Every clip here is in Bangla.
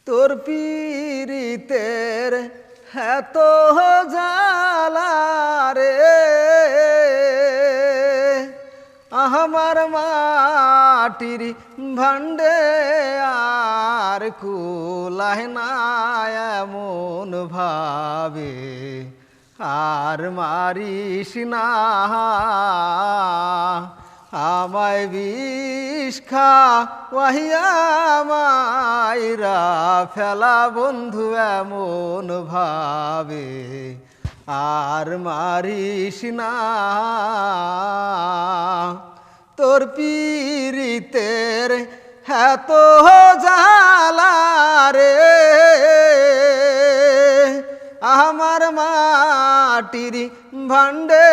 তোর পীড়িতের এত জ্বালা রে আমার মাটির ভান্ডে আর কুলায় না এমন ভাবে আর মারিস না আমায় বিষ খাওয়াইয়া মাইরা ফেলা বন্ধু এমন ভাবে আর মারিস না তোর পীড়িতের এত জ্বালা রে আমার মাটির ভান্ডে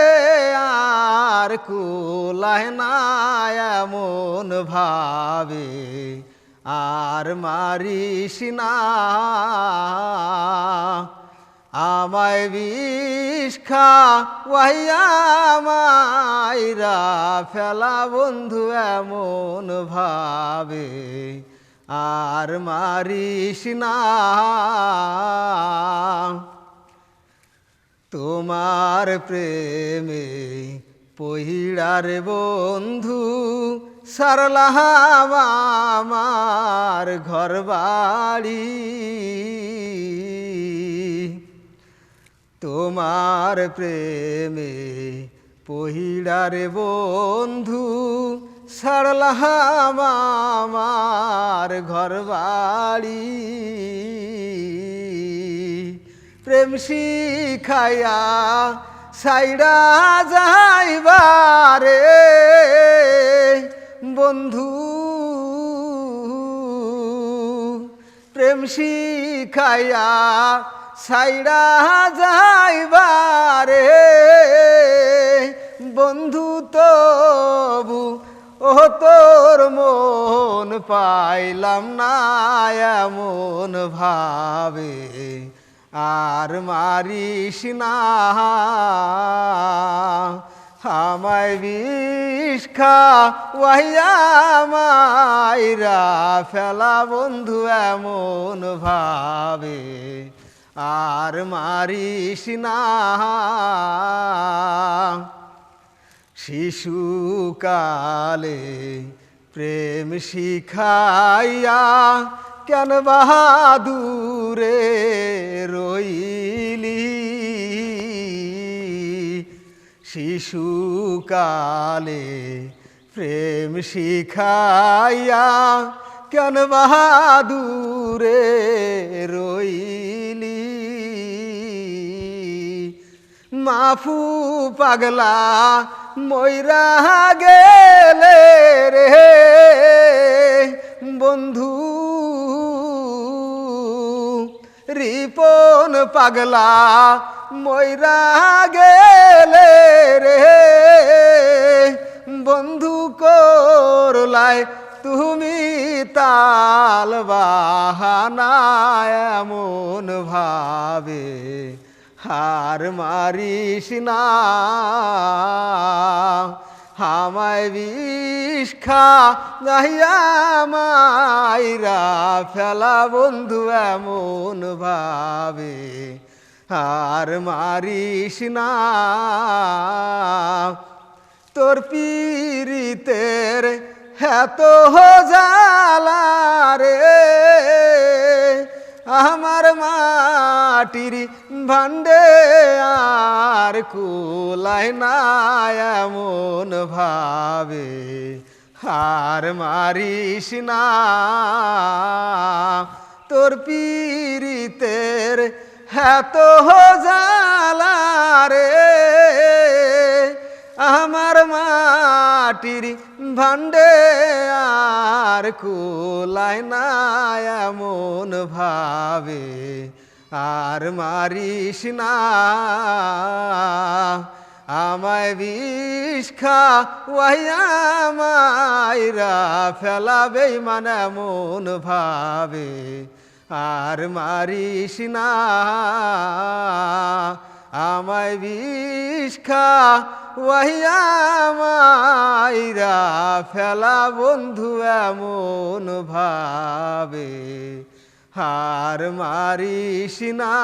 আর কুলায় না এমন ভাবে আর মারিস না আমায় বিষ খাওয়াইয়া মাইরা ফেলা বন্ধু এমন ভাবে আর মারিস না তোমার প্রেমে পহিড়ার বন্ধু সারলাম আমার ঘর বাড়ি তোমার প্রেমে পহিড়ার বন্ধু সারলাম আমার ঘর বাড়ি প্রেম শিখাইয়া সাইডা যাইবারে বন্ধু প্রেম শিখাইয়া সাইডা যাইবারে বন্ধু তবু ও তোর মন পাইলাম না এমন ভাবে আর মারিস না আমায় বিষ খাওয়াইয়া মাইরা ফেলা বন্ধু এমন ভাবে আর মারিস না শিশুকালে প্রেম শিখাইয়া কেন বাহাদুরে রইলি শিশুকালে প্রেম শিখাইয়া কেন বাহাদুরে রইলি মাফু পাগলা ময়রা গেলে রে বন্ধু রিপন পাগলা ময়রা গেলে রে বন্ধু করলাই তুমি তাল বাহানা এমন ভাবে হার মারিস না আমায় বিষ খাইয়া মাইরা ফেলা বন্ধু এমন ভাবে আর মারিস না তোর পীড়িতের এত জ্বালা রে আমার মাটির ভান্ডে আর কুলায় না এমন ভাবে আর মারিস না তোর পীড়িতের এত জ্বালা রে আমার মাটির ভান্ডে আর কুলায় না এমন ভাবে আর মারিস না আমায় বিষ খাওয়াইয়া মাইরা ফেলা বেঈমান এমন ভাবে আর মারিস না আমায় বিষ খাওয়াইয়া মাইরা ফেলা বন্ধু এমন ভাবে হার মারিস না